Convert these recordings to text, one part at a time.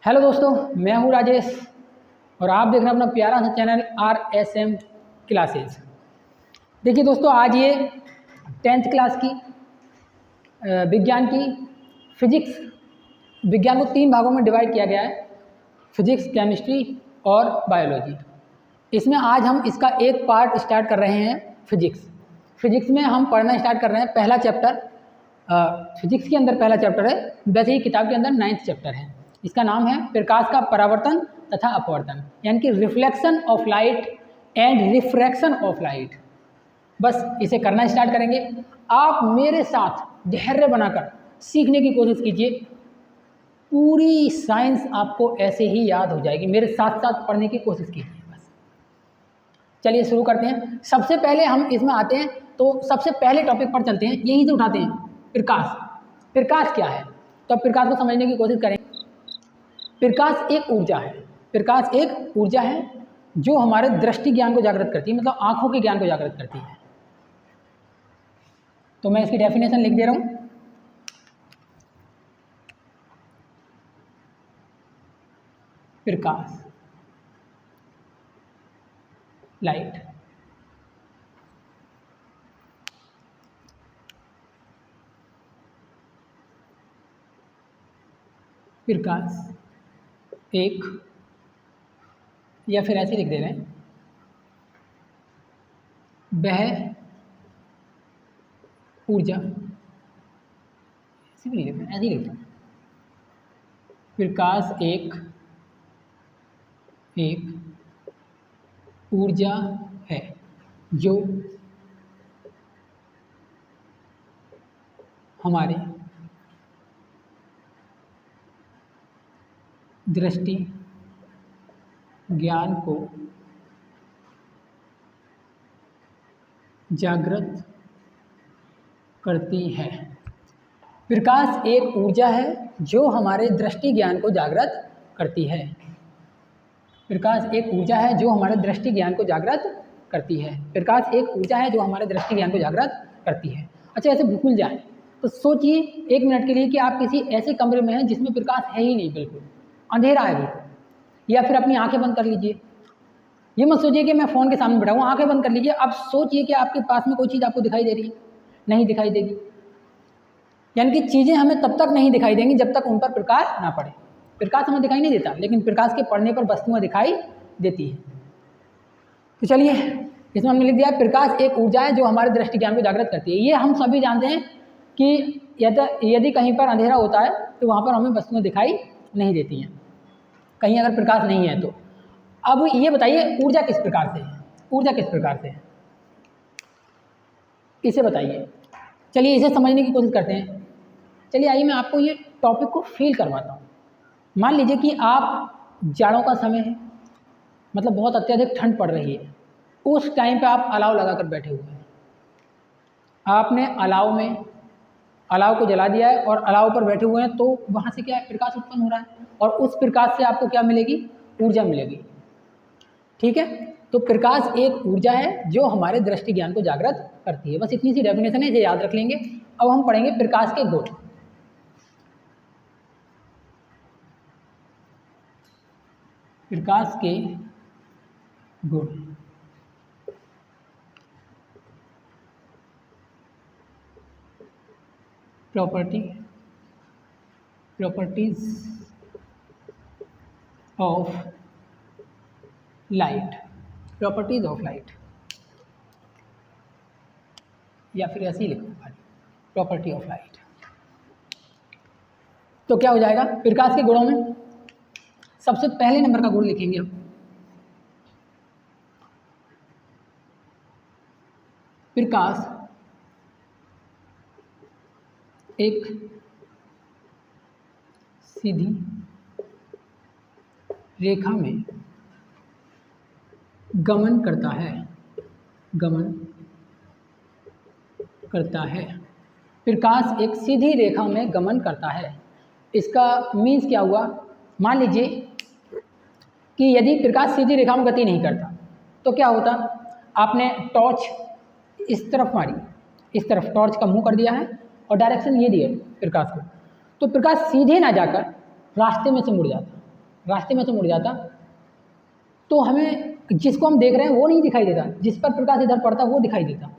Hello दोस्तों, मैं हूं राजेश और आप देख रहे हैं अपना प्यारा सा चैनल RSM क्लासेस। देखिए दोस्तों, आज ये 10th क्लास की विज्ञान की फिजिक्स, विज्ञान को 3 भागों में डिवाइड किया गया है, फिजिक्स, केमिस्ट्री और बायोलॉजी। इसमें आज हम इसका एक पार्ट स्टार्ट कर रहे हैं फिजिक्स। फिजिक्स में हम पढ़ना स्टार्ट कर रहे हैं पहला चैप्टर। फिजिक्स के अंदर पहला चैप्टर है, वैसे ही किताब के अंदर 9th चैप्टर है। इसका नाम है प्रकाश का परावर्तन तथा अपवर्तन, यानी कि reflection of light and refraction of light. बस इसे करना स्टार्ट करेंगे। आप मेरे साथ धैर्य बनाकर सीखने की कोशिश कीजिए, पूरी साइंस आपको ऐसे ही याद हो जाएगी। मेरे साथ साथ पढ़ने की कोशिश कीजिए बस। चलिए शुरू करते हैं। सबसे पहले हम इसमें आते हैं तो सबसे पहले टॉपिक पर चलते हैं, यहीं से उठाते हैं प्रकाश। प्रकाश क्या है, तो अब प्रकाश को समझने की कोशिश करें। प्रकाश एक ऊर्जा है। प्रकाश एक ऊर्जा है जो हमारे दृष्टि ज्ञान को जागृत करती है, मतलब आंखों के ज्ञान को जागृत करती है। तो मैं इसकी डेफिनेशन लिख दे रहा हूं। प्रकाश, लाइट, प्रकाश एक, या फिर ऐसे लिख दे रहे हैं, वह ऊर्जा, ऐसे भी नहीं लिखना, ऐसे ही लिखना। प्रकाश एक ऊर्जा है जो हमारे दृष्टि ज्ञान को जागृत करती है। प्रकाश एक ऊर्जा है जो हमारे दृष्टि ज्ञान को जागृत करती है। प्रकाश एक ऊर्जा है जो हमारे दृष्टि ज्ञान को जागृत करती है। प्रकाश एक ऊर्जा है जो हमारे दृष्टि ज्ञान को जागृत करती है। अच्छा, ऐसे भूल जाए तो सोचिए 1 मिनट के लिए कि आप किसी ऐसे कमरे में हैं जिसमें प्रकाश है ही नहीं, बिल्कुल अंधेरा है बिल्कुल। या फिर अपनी आंखें बंद कर लीजिए। ये मत सोचिए कि मैं फ़ोन के सामने बैठा हूँ, आंखें बंद कर लीजिए। अब सोचिए कि आपके पास में कोई चीज़ आपको दिखाई दे रही है, नहीं दिखाई देगी। यानी कि चीज़ें हमें तब तक नहीं दिखाई देंगी जब तक उन पर प्रकाश ना पड़े। प्रकाश हमें दिखाई नहीं देता, लेकिन प्रकाश के पड़ने पर वस्तुएं दिखाई देती है। तो चलिए, इसमें हमने लिख दिया प्रकाश एक ऊर्जा है जो हमारे दृष्टि ज्ञान को जागृत करती है। ये हम सभी जानते हैं कि यदि कहीं पर अंधेरा होता है तो वहाँ पर हमें वस्तुएं दिखाई नहीं देती हैं, कहीं अगर प्रकाश नहीं है तो। अब ये बताइए ऊर्जा किस प्रकार से है, ऊर्जा किस प्रकार से है, इसे बताइए। चलिए इसे समझने की कोशिश करते हैं। चलिए आइए मैं आपको ये टॉपिक को फील करवाता हूँ। मान लीजिए कि आप जाड़ों का समय है, मतलब बहुत अत्यधिक ठंड पड़ रही है। उस टाइम पे आप अलाव लगाकर बैठे हुए हैं। आपने अलाव को जला दिया है और अलाव पर बैठे हुए हैं, तो वहाँ से क्या है, प्रकाश उत्पन्न हो रहा है और उस प्रकाश से आपको क्या मिलेगी, ऊर्जा मिलेगी। ठीक है, तो प्रकाश एक ऊर्जा है जो हमारे दृष्टि ज्ञान को जागृत करती है। बस इतनी सी डेफिनेशन है, इसे याद रख लेंगे। अब हम पढ़ेंगे प्रकाश के गुण। प्रकाश के गुण। Properties of light, properties of light, या फिर ऐसे ही लिखो प्रॉपर्टी ऑफ लाइट। तो क्या हो जाएगा, प्रकाश के गुणों में सबसे पहले नंबर का गुण लिखेंगे हम। प्रकाश एक सीधी रेखा में गमन करता है, गमन करता है। प्रकाश एक सीधी रेखा में गमन करता है। इसका मीन्स क्या हुआ, मान लीजिए कि यदि प्रकाश सीधी रेखा में गति नहीं करता तो क्या होता, आपने टॉर्च इस तरफ मारी, इस तरफ टॉर्च का मुंह कर दिया है और डायरेक्शन ये दिया प्रकाश को, तो प्रकाश सीधे ना जाकर रास्ते में से मुड़ जाता। रास्ते में से मुड़ जाता तो हमें जिसको हम देख रहे हैं वो नहीं दिखाई देता, जिस पर प्रकाश इधर पड़ता वो दिखाई देता।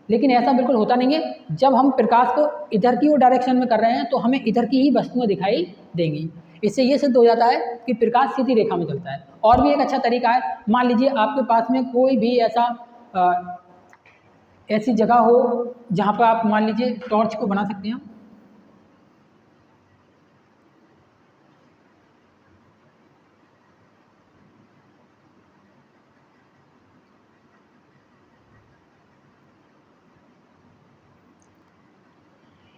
लेकिन ऐसा बिल्कुल होता नहीं है। जब हम प्रकाश को इधर की ओर डायरेक्शन में कर रहे हैं तो हमें इधर की ही वस्तुएं दिखाई देंगी। इससे ये सिद्ध हो जाता है कि प्रकाश सीधी रेखा में चलता है। और भी एक अच्छा तरीका है, मान लीजिए आपके पास में कोई भी ऐसी जगह हो जहाँ पर आप मान लीजिए टॉर्च को बना सकते हैं।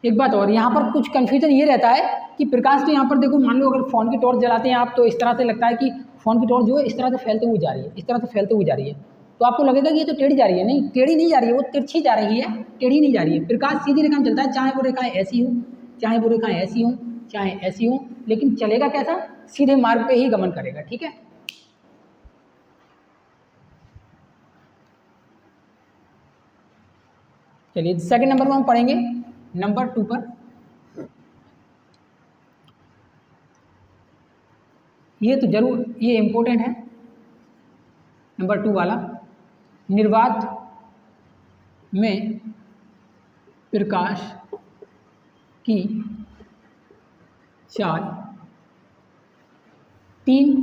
एक बात और, यहाँ पर कुछ कन्फ्यूजन ये रहता है कि प्रकाश तो यहाँ पर देखो, मान लो अगर फ़ोन की टॉर्च जलाते हैं आप तो इस तरह से लगता है कि फ़ोन की टॉर्च जो है इस तरह से फैलते हुए जा रही है, इस तरह से फैलते हुए जा रही है। तो आपको लगेगा कि ये तो टेढ़ी जा रही है। नहीं, टेढ़ी नहीं जा रही है, वो तिरछी जा रही है, टेढ़ी नहीं जा रही है। प्रकाश सीधी रेखा में चलता है, चाहे वो रेखाएँ ऐसी हों, चाहे वो रेखाएँ ऐसी हों, चाहे ऐसी हों, लेकिन चलेगा कैसा? सीधे मार्ग पर ही गमन करेगा। ठीक है। चलिए सेकंड नंबर में हम पढ़ेंगे नंबर 2 पर। ये तो जरूर, ये इम्पोर्टेंट है नंबर 2 वाला। निर्वात में प्रकाश की चाल 3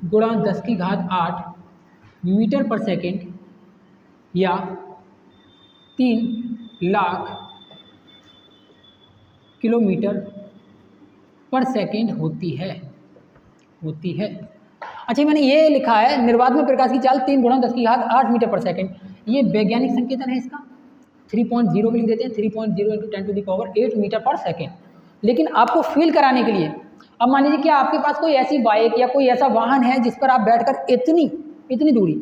गुणा 10 की घात 8 मीटर पर सेकेंड या 3 लाख किलोमीटर पर सेकेंड होती है। अच्छा, मैंने ये लिखा है निर्वात में प्रकाश की चाल 3 गुणा 10 की घात 8 मीटर पर सेकेंड। ये वैज्ञानिक संकेतन है इसका, 3.0 भी लिख देते हैं, 3.0 × 10⁸ मीटर पर सेकेंड। लेकिन आपको फील कराने के लिए, अब मान लीजिए कि आपके पास कोई ऐसी बाइक या कोई ऐसा वाहन है जिस पर आप बैठकर इतनी दूरी,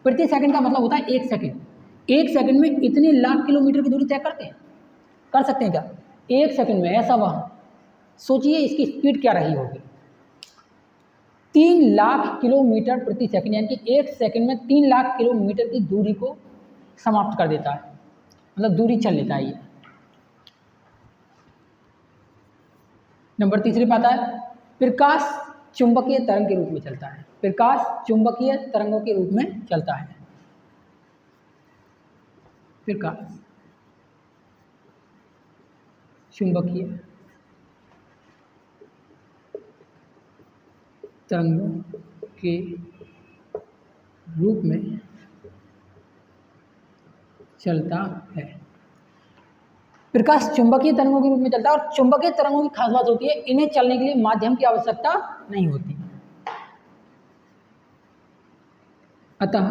प्रति सेकंड का मतलब होता है 1 सेकंड, 1 सेकंड में इतने लाख किलोमीटर की दूरी तय कर सकते हैं क्या? 1 सेकंड में ऐसा वाहन, सोचिए इसकी स्पीड क्या रही होगी। 3 लाख किलोमीटर प्रति सेकंड, यानी कि 1 सेकंड में 3 लाख किलोमीटर की दूरी को समाप्त कर देता है, मतलब दूरी चल लेता है ये। नंबर 3 पे आता है प्रकाश चुंबकीय तरंग के रूप में चलता है। प्रकाश चुंबकीय तरंगों के रूप में चलता है। प्रकाश चुंबकीय तरंगों के रूप में चलता है। प्रकाश चुंबकीय तरंगों के रूप में चलता है, और चुंबकीय तरंगों की खास बात होती है इन्हें चलने के लिए माध्यम की आवश्यकता नहीं होती। अतः,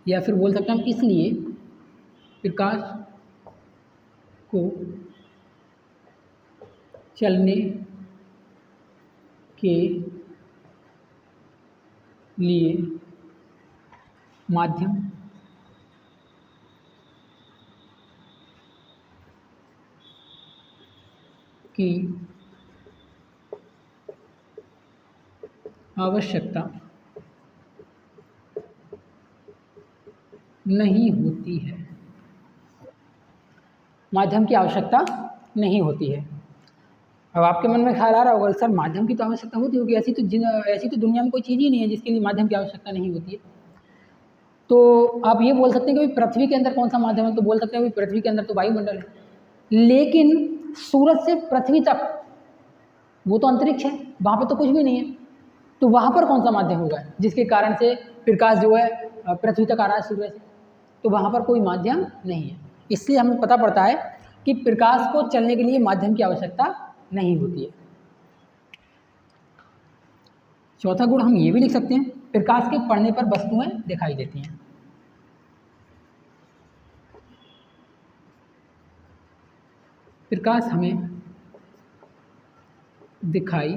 या फिर बोल सकते हैं हम इसलिए, प्रकाश को चलने के लिए माध्यम की आवश्यकता नहीं होती है। माध्यम की आवश्यकता नहीं होती है। अब आपके मन में ख्याल आ रहा होगा, सर माध्यम की तो आवश्यकता होती होगी, ऐसी तो दुनिया में कोई चीज़ ही नहीं है जिसके लिए माध्यम की आवश्यकता नहीं होती है। तो आप ये बोल सकते हैं कि भाई पृथ्वी के अंदर कौन सा माध्यम है, तो बोल सकते हैं भाई पृथ्वी के अंदर तो वायुमंडल है, लेकिन सूरज से पृथ्वी तक वो तो अंतरिक्ष है, वहाँ पर तो कुछ भी नहीं है। तो वहाँ पर कौन सा माध्यम होगा जिसके कारण से प्रकाश जो है पृथ्वी तक आ रहा है सूरज से? तो वहाँ पर कोई माध्यम नहीं है। इसलिए हमें पता पड़ता है कि प्रकाश को चलने के लिए माध्यम की आवश्यकता नहीं होती है। चौथा गुण हम ये भी लिख सकते हैं, प्रकाश के पड़ने पर वस्तुएं दिखाई देती हैं। प्रकाश हमें दिखाई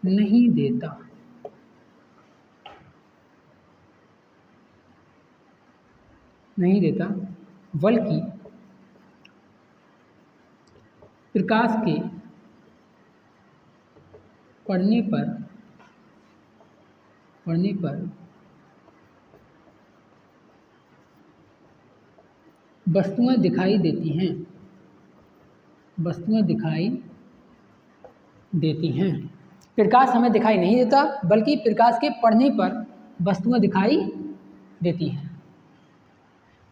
नहीं देता, बल्कि प्रकाश के पड़ने पर वस्तुएं दिखाई देती हैं। प्रकाश हमें दिखाई नहीं देता, बल्कि प्रकाश के पड़ने पर वस्तुएं दिखाई देती हैं।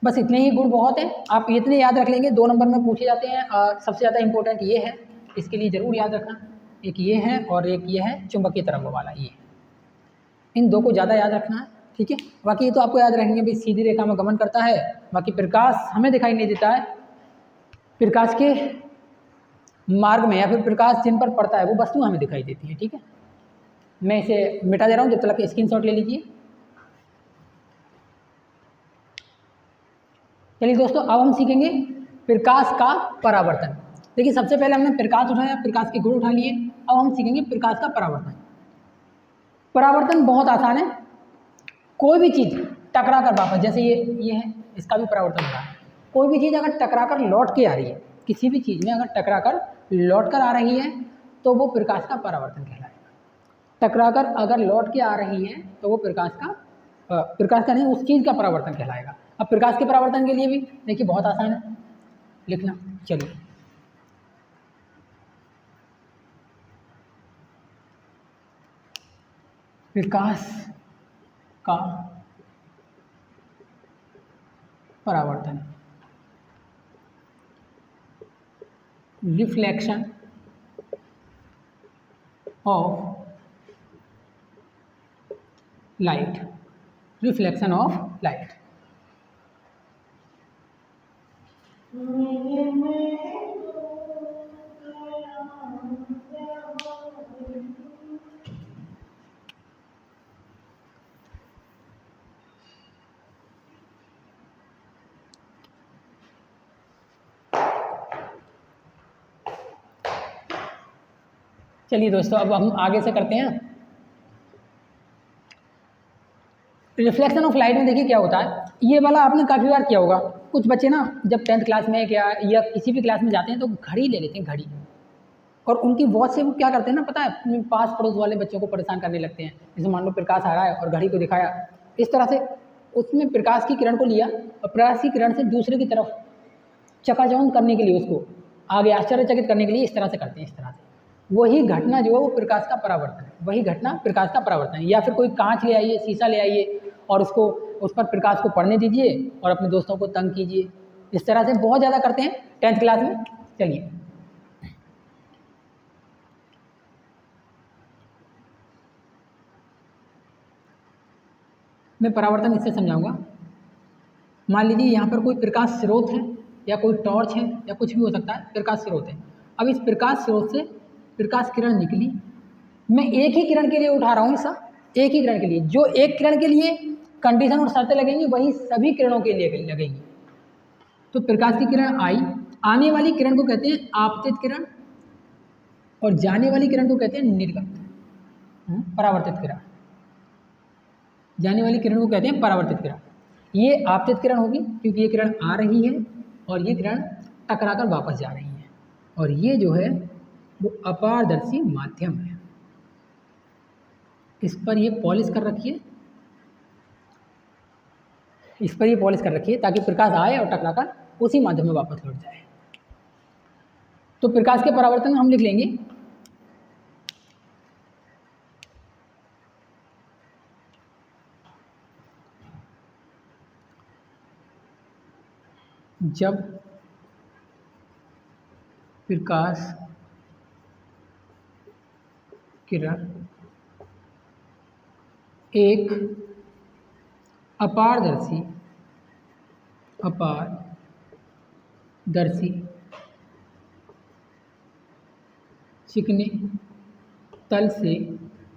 बस इतने ही गुण बहुत हैं, आप इतने याद रख लेंगे, 2 नंबर में पूछे जाते हैं। सबसे ज़्यादा इंपॉर्टेंट ये है, इसके लिए ज़रूर याद रखना। एक ये है और एक ये है चुंबकीय तरंगों वाला, ये इन 2 को ज़्यादा याद रखना है, ठीक है। बाकी ये तो आपको याद रहेंगे भाई, सीधी रेखा में गमन करता है, बाकी प्रकाश हमें दिखाई नहीं देता है, प्रकाश के मार्ग में या फिर प्रकाश जिन पर पड़ता है वो वस्तु हमें दिखाई देती है, ठीक है। मैं इसे मिटा दे रहा हूँ, जब तक स्क्रीनशॉट ले लीजिए। चलिए दोस्तों, अब हम सीखेंगे प्रकाश का परावर्तन। देखिए, सबसे पहले हमने प्रकाश उठाया, प्रकाश के गुण उठा लिए, अब हम सीखेंगे प्रकाश का परावर्तन। परावर्तन बहुत आसान है, कोई भी चीज़ टकरा कर वापस, जैसे ये है, इसका भी परावर्तन हो रहा है। कोई भी चीज़ अगर टकरा कर लौट के आ रही है, किसी भी चीज़ में अगर टकरा कर लौट कर आ रही है तो वो प्रकाश का परावर्तन कहलाएगा। टकरा कर अगर लौट के आ रही है तो वो प्रकाश का नहीं, उस चीज़ का परावर्तन कहलाएगा। अब प्रकाश के परावर्तन के लिए भी देखिए बहुत आसान है लिखना। चलिए, प्रकाश का परावर्तन, reflection of light, reflection of light. चलिए दोस्तों, अब हम आगे से करते हैं। रिफ्लेक्शन ऑफ लाइट में देखिए क्या होता है, ये वाला आपने काफ़ी बार किया होगा। कुछ बच्चे ना जब 10th क्लास में या किसी भी क्लास में जाते हैं तो घड़ी ले लेते हैं, घड़ी, और उनकी वॉच से वो क्या करते हैं ना, पता है, पास पड़ोस वाले बच्चों को परेशान करने लगते हैं। जैसे मान लो प्रकाश आ रहा है और घड़ी को दिखाया, इस तरह से उसमें प्रकाश की किरण को लिया और प्रकाश की किरण से दूसरे की तरफ चकाचौंध करने के लिए, उसको आगे आश्चर्यचकित करने के लिए इस तरह से करते हैं। इस तरह से वही घटना जो है वो प्रकाश का परावर्तन है, वही घटना प्रकाश का परावर्तन है। या फिर कोई कांच ले आइए, शीशा ले आइए और उसको उस पर प्रकाश को पड़ने दीजिए और अपने दोस्तों को तंग कीजिए। इस तरह से बहुत ज़्यादा करते हैं 10th क्लास में। चलिए, मैं परावर्तन इससे समझाऊंगा। मान लीजिए यहाँ पर कोई प्रकाश स्रोत है या कोई टॉर्च है या कुछ भी हो सकता है, प्रकाश स्रोत है। अब इस प्रकाश स्रोत से प्रकाश किरण निकली, मैं एक ही किरण के लिए उठा रहा हूँ इसा, एक ही किरण के लिए। जो एक किरण के लिए कंडीशन और शर्तें लगेंगी वही सभी किरणों के लिए लगेंगी। तो प्रकाश की किरण आई, आने वाली किरण को कहते हैं आपतित किरण और जाने वाली किरण को कहते हैं निर्गत, परावर्तित किरण। जाने वाली किरण को कहते हैं परावर्तित किरण। ये आपतित किरण होगी क्योंकि ये किरण आ रही है और ये किरण टकरा कर वापस जा रही है, और ये जो है वो अपारदर्शी माध्यम है। इस पर ये पॉलिश कर रखिए, इस पर ये पॉलिश कर रखिए ताकि प्रकाश आए और टकरा कर उसी माध्यम में वापस लौट जाए। तो प्रकाश के परावर्तन हम लिख लेंगे जब प्रकाश किरण एक अपारदर्शी चिकने तल से टकराती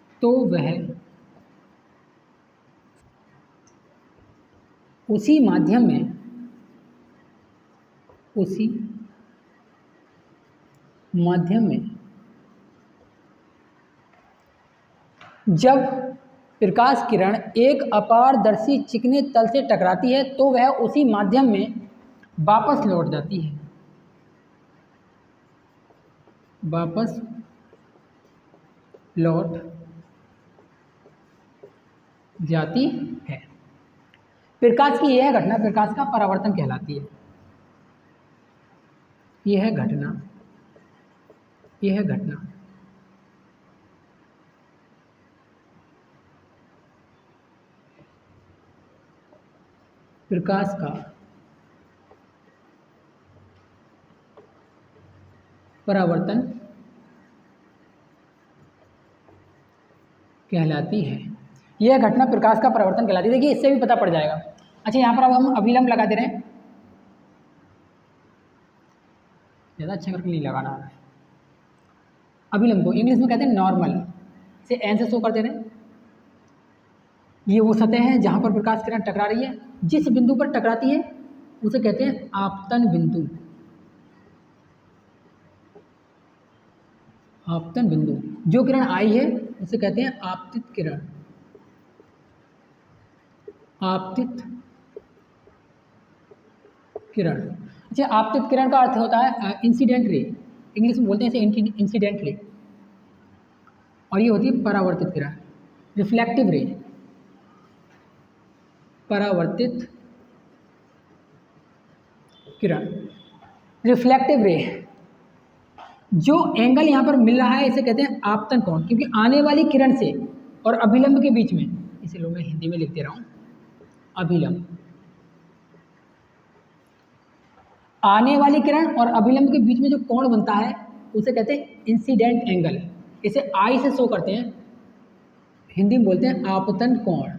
है तो वह उसी माध्यम में जब प्रकाश किरण एक अपारदर्शी चिकने तल से टकराती है तो वह उसी माध्यम में वापस लौट जाती है, वापस लौट जाती है। प्रकाश की यह घटना प्रकाश का परावर्तन कहलाती है। यह घटना प्रकाश का परावर्तन कहलाती है। यह घटना प्रकाश का परावर्तन कहलाती है। देखिए इससे भी पता पड़ जाएगा। अच्छा यहाँ पर अब हम अभिलंब लगा दे रहे हैं, ज़्यादा अच्छा करके नहीं लगाना है। अभिलंब को इंग्लिश में कहते हैं नॉर्मल, इसे एन से शो कर दे रहे हैं। ये वो सतह है जहाँ पर प्रकाश किरण टकरा रही है। जिस बिंदु पर टकराती है उसे कहते हैं आपतन बिंदु। आपतन बिंदु। जो किरण आई है उसे कहते हैं आपतित किरण। आपतित किरण। अच्छा, आपतित किरण का अर्थ होता है इंसिडेंट रे, इंग्लिश में बोलते हैं इसे इंसिडेंट रे। और ये होती है परावर्तित किरण, रिफ्लेक्टिव रे। परावर्तित किरण, रिफ्लेक्टिव रे। जो एंगल यहाँ पर मिल रहा है इसे कहते हैं आपतन कोण, क्योंकि आने वाली किरण से और अभिलंब के बीच में, इसे लो मैं हिंदी में लिख दे रहा हूँ, अभिलंब, आने वाली किरण और अभिलंब के बीच में जो कोण बनता है उसे कहते हैं इंसिडेंट एंगल। इसे आई से शो करते हैं, हिंदी में बोलते हैं आपतन कोण।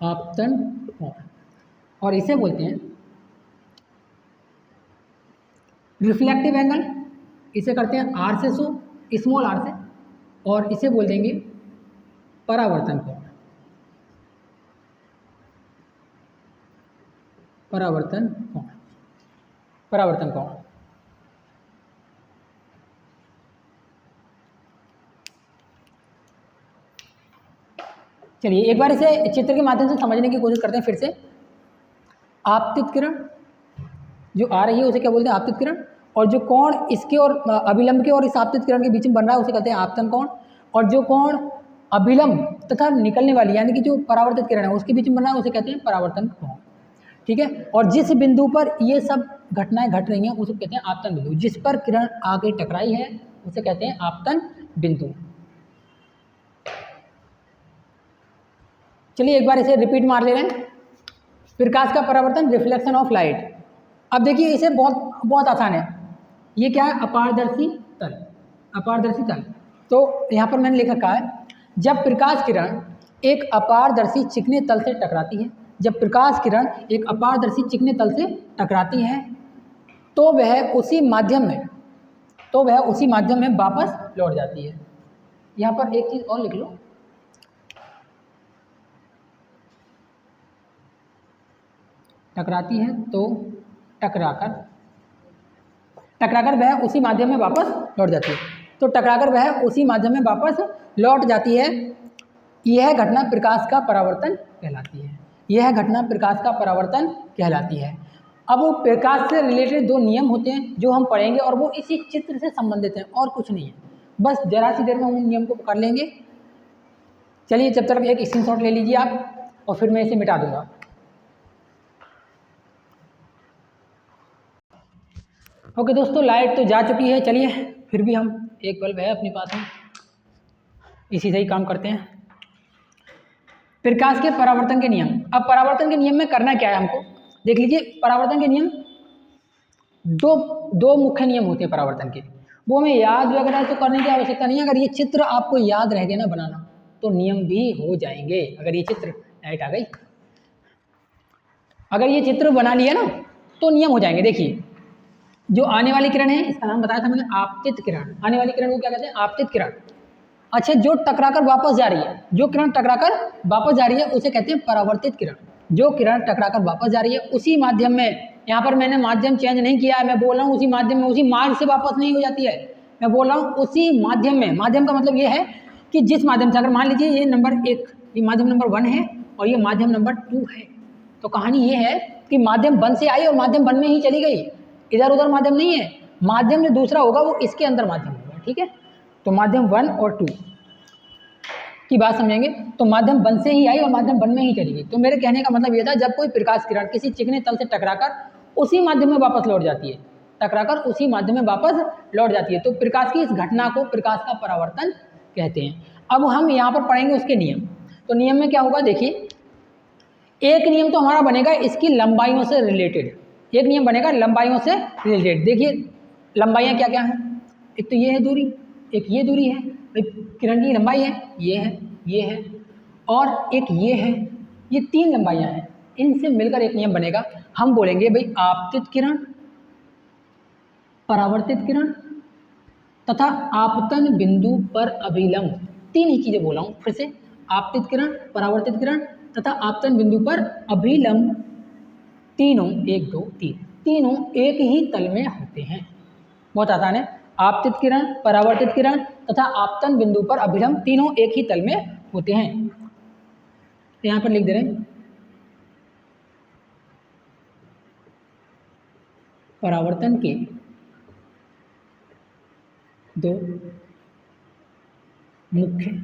आपतन कोण। और इसे बोलते हैं रिफ्लेक्टिव एंगल, इसे करते हैं आर से शो, स्मॉल आर से, और इसे बोल देंगे परावर्तन कोण। परावर्तन कोण, परावर्तन कोण। चलिए एक बार इसे चित्र के माध्यम से समझने की कोशिश करते हैं फिर से। आपतित किरण जो आ रही है उसे क्या बोलते हैं? आपतित किरण। और जो कोण इसके और अभिलंब के और इस आपतित किरण के बीच में बन रहा है उसे कहते हैं आपतन कोण। और जो कोण अभिलंब तथा निकलने वाली यानी कि जो परावर्तित किरण है उसके बीच में बन रहा है उसे कहते हैं परावर्तन कोण। ठीक है। और जिस बिंदु पर ये सब घटनाएं घट रही हैं उसे कहते हैं आपतन बिंदु। जिस पर किरण आगे टकराई है उसे कहते हैं आपतन बिंदु। चलिए एक बार इसे रिपीट मार ले रहे हैं। प्रकाश का परावर्तन, रिफ्लेक्शन ऑफ लाइट। अब देखिए इसे बहुत आसान है। ये क्या है? अपारदर्शी तल। अपारदर्शी तल। तो यहाँ पर मैंने लिख रखा है, जब प्रकाश किरण एक अपारदर्शी चिकने तल से टकराती है, जब प्रकाश किरण एक अपारदर्शी चिकने तल से टकराती है तो वह उसी माध्यम में वापस लौट जाती है। यहाँ पर एक चीज़ और लिख लो, टकराती है तो टकराकर वह उसी माध्यम में वापस लौट जाती है। तो टकराकर वह उसी माध्यम में वापस लौट जाती है। यह घटना प्रकाश का परावर्तन कहलाती है। यह घटना प्रकाश का परावर्तन कहलाती है। अब वो प्रकाश से रिलेटेड दो नियम होते हैं जो हम पढ़ेंगे और वो इसी चित्र से संबंधित हैं और कुछ नहीं है। बस जरा सी देर में हम उन नियम को पकड़ लेंगे। चलिए जब तक एक स्क्रीनशॉट ले लीजिए आप और फिर मैं इसे मिटा दूंगा। ओके दोस्तों, लाइट तो जा चुकी है। चलिए फिर भी हम एक बल्ब है अपने पास में, इसी से ही काम करते हैं। प्रकाश के परावर्तन के नियम। अब परावर्तन के नियम में करना क्या है हमको देख लीजिए। परावर्तन के नियम दो मुख्य नियम होते हैं परावर्तन के, वो हमें याद वगैरह तो करने की आवश्यकता नहीं है। अगर ये चित्र आपको याद रह गया ना बनाना तो नियम भी हो जाएंगे। अगर ये चित्र, लाइट आ गई, अगर ये चित्र बना लिया ना तो नियम हो जाएंगे। देखिए जो आने वाली किरण है इसका नाम बताया था मैंने, आपतित किरण। आने वाली किरण को क्या कहते हैं? आपतित किरण। अच्छा, जो टकराकर वापस जा रही है, जो किरण टकराकर वापस जा रही है उसे कहते हैं परावर्तित किरण। जो किरण टकराकर वापस जा रही है उसी माध्यम में, यहाँ पर मैंने माध्यम चेंज नहीं किया है, मैं बोल रहा हूँ उसी माध्यम में, उसी मार्ग से वापस नहीं हो जाती है। मैं बोल रहा हूँ उसी माध्यम में। माध्यम का मतलब ये है कि जिस माध्यम से, अगर मान लीजिए ये नंबर 1, ये माध्यम नंबर 1 है और ये माध्यम नंबर 2 है, तो कहानी ये है कि माध्यम 1 से आई और माध्यम 1 में ही चली गई, इधर उधर माध्यम नहीं है। माध्यम जो दूसरा होगा वो इसके अंदर माध्यम होगा। ठीक है, तो माध्यम 1 और 2। की बात समझेंगे तो माध्यम बन से ही आई और माध्यम बन में ही चली गई। तो मेरे कहने का मतलब ये था, जब कोई प्रकाश किरण किसी चिकने तल से टकराकर उसी माध्यम में वापस लौट जाती है, टकराकर उसी माध्यम में वापस लौट जाती है, तो प्रकाश की इस घटना को प्रकाश का परावर्तन कहते हैं। अब हम यहाँ पर पढ़ेंगे उसके नियम। तो नियम में क्या होगा, देखिए एक नियम तो हमारा बनेगा इसकी लंबाइयों से रिलेटेड, एक नियम बनेगा लंबाइयों से रिलेटेड। देखिए लंबाइयाँ क्या क्या हैं, एक तो ये है दूरी, एक ये दूरी है, किरण की लंबाई है, ये है और एक ये है, ये 3 लंबाइयाँ हैं, इनसे मिलकर एक नियम बनेगा। हम बोलेंगे भाई आपतित किरण, परावर्तित किरण तथा आपतन बिंदु पर अभिलंब, 3 ही चीज़ें बोला हूँ फिर से, आपतित किरण, परावर्तित किरण तथा आपतन बिंदु पर अभिलंब, तीनों 1 2 3 तीनों एक ही तल में होते हैं। बहुत आसान है, आपतित किरण, परावर्तित किरण तथा आपतन बिंदु पर अभिलंब तीनों एक ही तल में होते हैं। यहाँ पर लिख दे रहे हैं परावर्तन के 2 मुख्य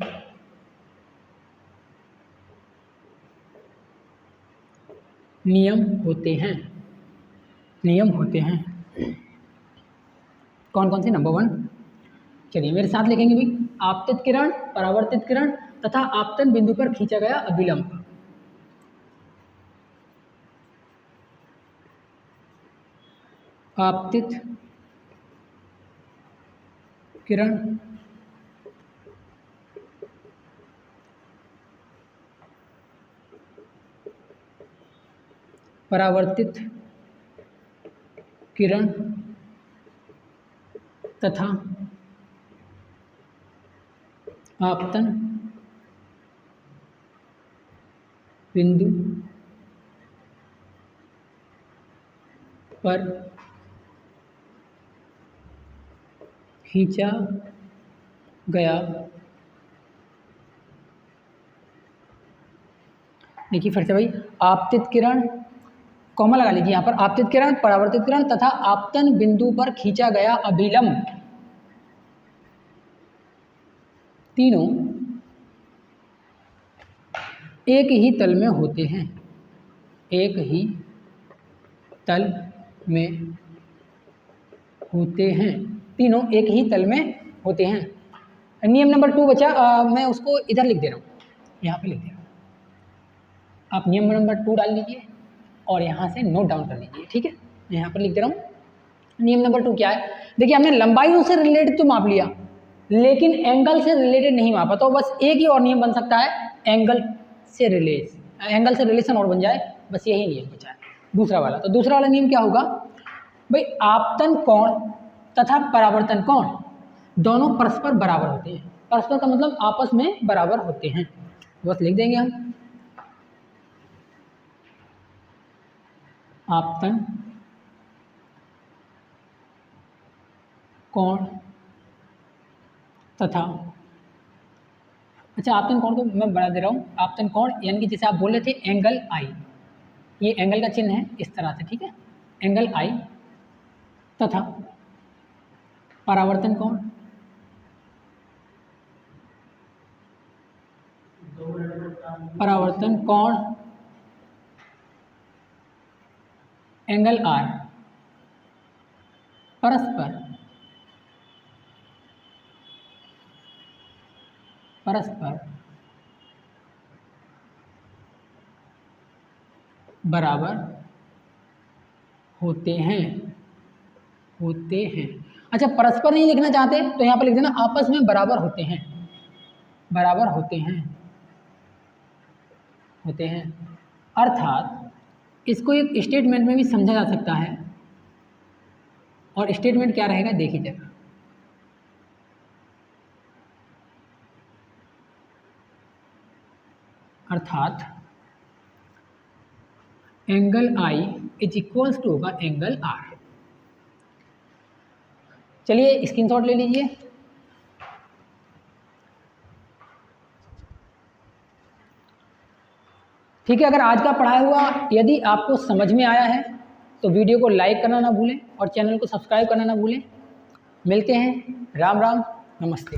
नियम होते हैं, कौन कौन से? नंबर 1, चलिए मेरे साथ लिखेंगे भाई, आपतित किरण, परावर्तित किरण तथा आपतन बिंदु पर खींचा गया अभिलंब। आपतित किरण, परावर्तित किरण तथा आपतन बिंदु पर खींचा गया, देखिए फिर से भाई, आपतित किरण, कॉमा लगा लीजिए यहाँ पर, आपतित किरण, परावर्तित किरण तथा आपतन बिंदु पर खींचा गया अभिलंब, तीनों एक ही तल में होते हैं, एक ही तल में होते हैं, तीनों एक ही तल में होते हैं। नियम नंबर 2 बचा, मैं उसको इधर लिख दे रहा हूँ, यहाँ पे लिख दे रहा हूँ, आप नियम नंबर 2 डाल लीजिए और यहाँ से नोट डाउन कर लीजिए, ठीक है। मैं यहाँ पर लिख दे रहा हूँ, नियम नंबर 2 क्या है, देखिए हमने लंबाइयों से रिलेटेड तो माप लिया लेकिन एंगल से रिलेटेड नहीं मापा, तो बस एक ही और नियम बन सकता है, एंगल से रिलेशन और बन जाए, बस यही नियम बचा है दूसरा वाला। तो दूसरा वाला नियम क्या होगा भाई, आपतन कोण तथा परावर्तन कोण दोनों परस्पर बराबर होते हैं, परस्पर का मतलब आपस में बराबर होते हैं, बस लिख देंगे हम, आपतन कोण तथा, अच्छा आपतन कोण को मैं बढ़ा दे रहा हूँ, आपतन कोण यानी कि जैसे आप बोल रहे थे एंगल आई, ये एंगल का चिन्ह है इस तरह से, ठीक है, एंगल आई तथा परावर्तन कोण, परावर्तन कोण एंगल आर परस्पर बराबर होते हैं। अच्छा परस्पर नहीं लिखना चाहते तो यहाँ पर लिख देना आपस में बराबर होते हैं, अर्थात इसको एक स्टेटमेंट में भी समझा जा सकता है, और स्टेटमेंट क्या रहेगा देखिए जरा, अर्थात angle I is equals to होगा एंगल आर। चलिए स्क्रीनशॉट ले लीजिए, ठीक है। अगर आज का पढ़ाया हुआ यदि आपको समझ में आया है तो वीडियो को लाइक करना ना भूलें और चैनल को सब्सक्राइब करना ना भूलें। मिलते हैं, राम राम, नमस्ते।